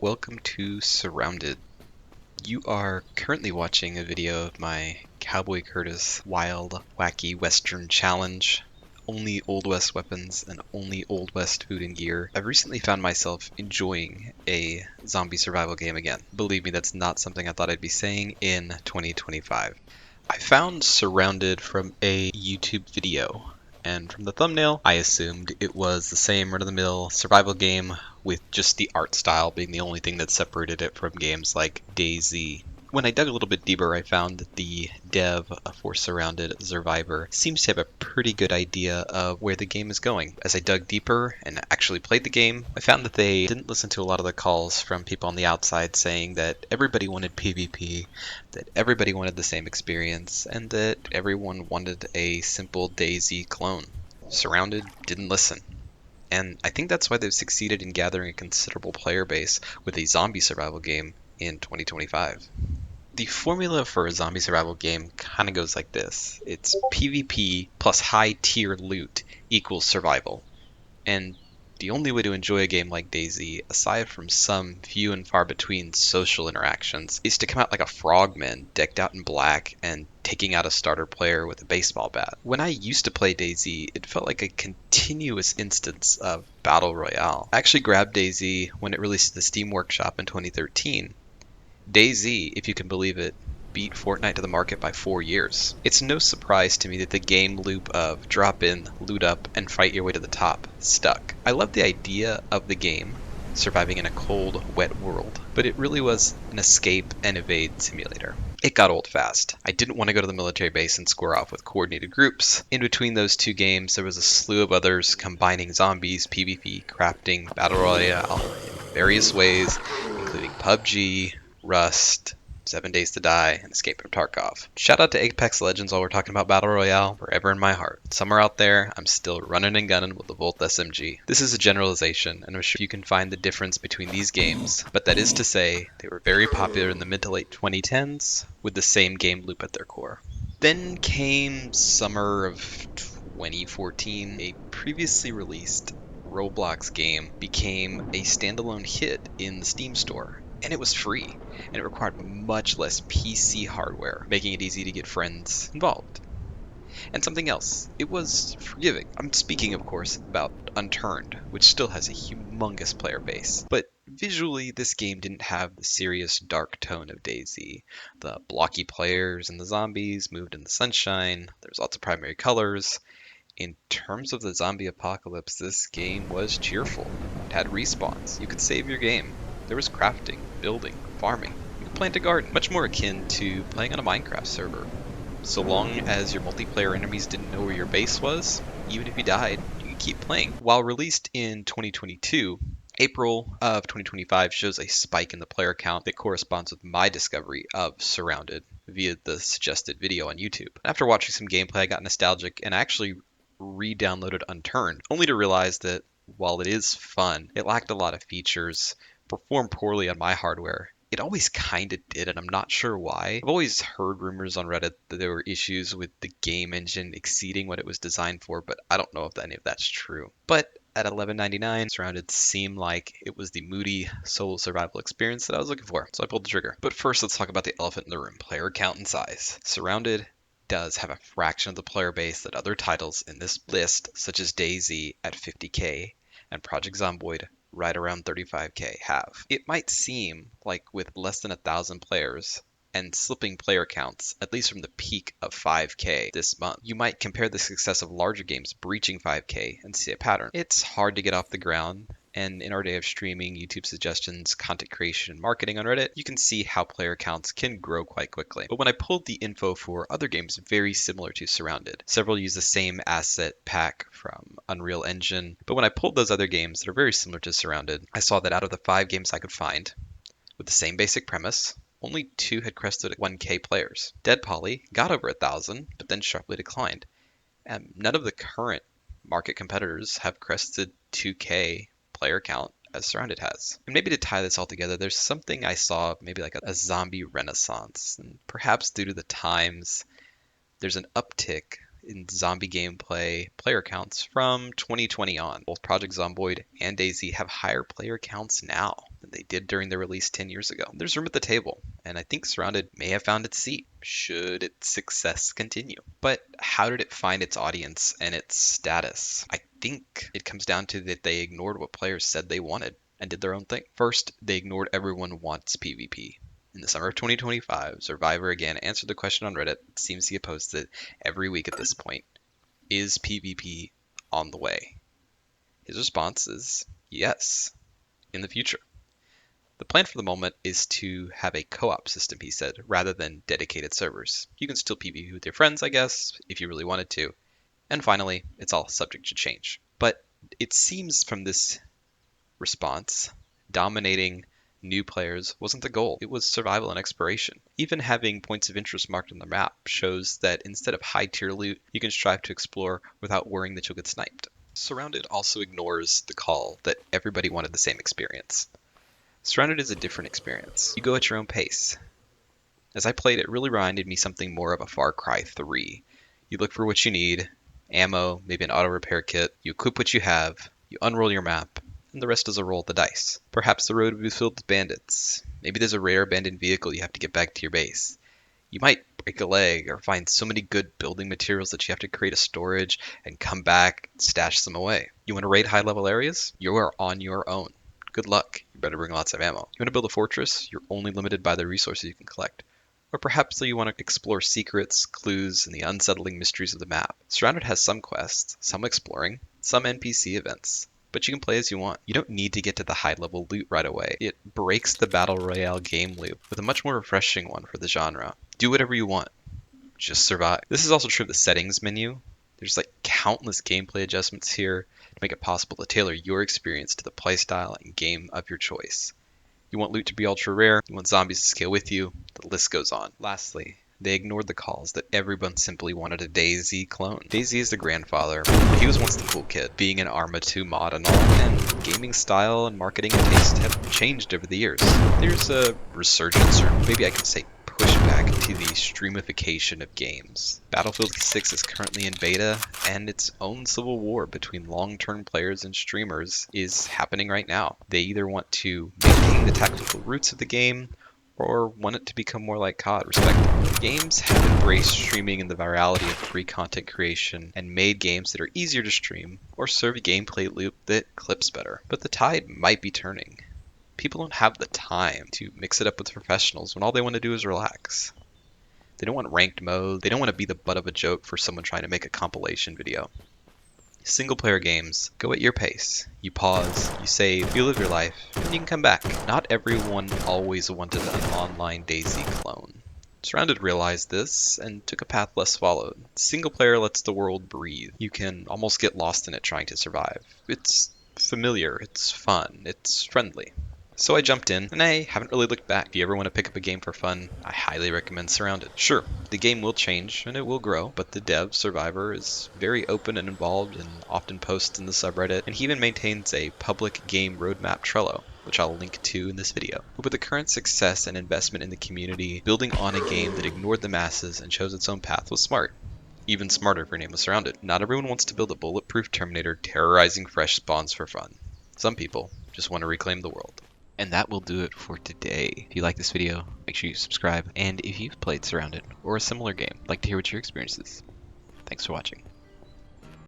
Welcome to Surrounded. You are currently watching a video of my Cowboy Curtis Wild Wacky Western Challenge. Only Old West weapons and only Old West food and gear. I've recently found myself enjoying a zombie survival game again. Believe me, that's not something I thought I'd be saying in 2025. I found Surrounded from a YouTube video. And from the thumbnail, I assumed it was the same run-of-the-mill survival game with just the art style being the only thing that separated it from games like DayZ. When I dug a little bit deeper, I found that the dev for Surrounded Survivor seems to have a pretty good idea of where the game is going. As I dug deeper and actually played the game, I found that they didn't listen to a lot of the calls from people on the outside saying that everybody wanted PvP, that everybody wanted the same experience, and that everyone wanted a simple DayZ clone. Surrounded didn't listen. And I think that's why they've succeeded in gathering a considerable player base with a zombie survival game in 2025. The formula for a zombie survival game kind of goes like this. It's PvP plus high tier loot equals survival. And the only way to enjoy a game like DayZ, aside from some few and far between social interactions, is to come out like a frogman decked out in black and taking out a starter player with a baseball bat. When I used to play DayZ, it felt like a continuous instance of Battle Royale. I actually grabbed DayZ when it released the Steam Workshop in 2013. DayZ, if you can believe it, beat Fortnite to the market by 4 years. It's no surprise to me that the game loop of drop in, loot up, and fight your way to the top stuck. I love the idea of the game, surviving in a cold, wet world, but it really was an escape and evade simulator. It got old fast. I didn't want to go to the military base and square off with coordinated groups. In between those two games, there was a slew of others combining zombies, PvP, crafting, Battle Royale in various ways, including PUBG, Rust, 7 Days to Die, and Escape from Tarkov. Shout out to Apex Legends while we're talking about Battle Royale, forever in my heart. Somewhere out there, I'm still running and gunning with the Volt SMG. This is a generalization, and I'm sure you can find the difference between these games, but that is to say, they were very popular in the mid to late 2010s with the same game loop at their core. Then came summer of 2014, a previously released Roblox game became a standalone hit in the Steam store. And it was free, and it required much less PC hardware, making it easy to get friends involved. And something else, it was forgiving. I'm speaking, of course, about Unturned, which still has a humongous player base. But visually, this game didn't have the serious dark tone of DayZ. The blocky players and the zombies moved in the sunshine, there's lots of primary colors. In terms of the zombie apocalypse, this game was cheerful. It had respawns. You could save your game. There was crafting, building, farming. You could plant a garden, much more akin to playing on a Minecraft server. So long as your multiplayer enemies didn't know where your base was, even if you died, you could keep playing. While released in 2022, April of 2025 shows a spike in the player count that corresponds with my discovery of Surrounded via the suggested video on YouTube. After watching some gameplay, I got nostalgic and actually re-downloaded Unturned, only to realize that while it is fun, it lacked a lot of features, performed poorly on my hardware. It always kind of did, and I'm not sure why. I've always heard rumors on Reddit that there were issues with the game engine exceeding what it was designed for, but I don't know if any of that's true. But at $11.99, Surrounded seemed like it was the moody solo survival experience that I was looking for, so I pulled the trigger. But first, let's talk about the elephant in the room, player count and size. Surrounded does have a fraction of the player base that other titles in this list, such as DayZ at 50k and Project Zomboid right around 35k have. It might seem like with less than 1,000 players and slipping player counts, at least from the peak of 5k this month, you might compare the success of larger games breaching 5k and see a pattern. It's hard to get off the ground, and in our day of streaming, YouTube suggestions, content creation, and marketing on Reddit, you can see how player counts can grow quite quickly. But when I pulled the info for other games very similar to Surrounded, several use the same asset pack from Unreal Engine, but when I pulled those other games that are very similar to Surrounded, I saw that out of the 5 games I could find, with the same basic premise, only 2 had crested 1k players. Dead Poly got over 1,000, but then sharply declined. And none of the current market competitors have crested 2k player count as Surrounded has. And maybe to tie this all together, there's something I saw, maybe like a zombie renaissance. And perhaps due to the times, there's an uptick in zombie gameplay player counts from 2020 on. Both Project Zomboid and DayZ have higher player counts now. than they did during their release 10 years ago. There's room at the table, and I think Surrounded may have found its seat, should its success continue. But how did it find its audience and its status? I think it comes down to that they ignored what players said they wanted and did their own thing. First, they ignored everyone wants PvP. In the summer of 2025, Survivor again answered the question on Reddit. It seems to get posted every week at this point. Is PvP on the way? His response is yes, in the future. The plan for the moment is to have a co-op system, he said, rather than dedicated servers. You can still PvP with your friends, I guess, if you really wanted to. And finally, it's all subject to change. But it seems from this response, dominating new players wasn't the goal. It was survival and exploration. Even having points of interest marked on the map shows that instead of high tier loot, you can strive to explore without worrying that you'll get sniped. Surrounded also ignores the call that everybody wanted the same experience. Surrounded is a different experience. You go at your own pace. As I played, it really reminded me something more of a Far Cry 3. You look for what you need, ammo, maybe an auto repair kit, you equip what you have, you unroll your map, and the rest is a roll of the dice. Perhaps the road will be filled with bandits. Maybe there's a rare abandoned vehicle you have to get back to your base. You might break a leg or find so many good building materials that you have to create a storage and come back and stash them away. You want to raid high level areas? You are on your own. Good luck. You better bring lots of ammo. You want to build a fortress? You're only limited by the resources you can collect. Or perhaps you want to explore secrets, clues, and the unsettling mysteries of the map. Surrounded has some quests, some exploring, some NPC events. But you can play as you want. You don't need to get to the high-level loot right away. It breaks the Battle Royale game loop with a much more refreshing one for the genre. Do whatever you want. Just survive. This is also true of the settings menu. There's like countless gameplay adjustments here to make it possible to tailor your experience to the playstyle and game of your choice. You want loot to be ultra rare, you want zombies to scale with you, the list goes on. Lastly, they ignored the calls that everyone simply wanted a DayZ clone. DayZ is the grandfather. He was once the cool kid, being an Arma 2 mod and all, and gaming style and marketing and taste have changed over the years. There's a resurgence, or maybe I can say pushback, to the streamification of games. Battlefield 6 is currently in beta, and its own civil war between long-term players and streamers is happening right now. They either want to maintain the tactical roots of the game, or want it to become more like COD, respectively. Games have embraced streaming and the virality of free content creation, and made games that are easier to stream, or serve a gameplay loop that clips better. But the tide might be turning. People don't have the time to mix it up with professionals when all they want to do is relax. They don't want ranked mode, they don't want to be the butt of a joke for someone trying to make a compilation video. Single player games, go at your pace. You pause, you save, you live your life, and you can come back. Not everyone always wanted an online DayZ clone. Surrounded realized this and took a path less followed. Single player lets the world breathe. You can almost get lost in it trying to survive. It's familiar, it's fun, it's friendly. So I jumped in, and I haven't really looked back. If you ever want to pick up a game for fun, I highly recommend Surrounded. Sure, the game will change, and it will grow, but the dev, Survivor, is very open and involved and often posts in the subreddit, and he even maintains a public game roadmap Trello, which I'll link to in this video. But with the current success and investment in the community, building on a game that ignored the masses and chose its own path was smart. Even smarter if your name was Surrounded. Not everyone wants to build a bulletproof Terminator terrorizing fresh spawns for fun. Some people just want to reclaim the world. And that will do it for today. If you like this video, make sure you subscribe. And if you've played Surrounded or a similar game, I'd like to hear what your experience is. Thanks for watching.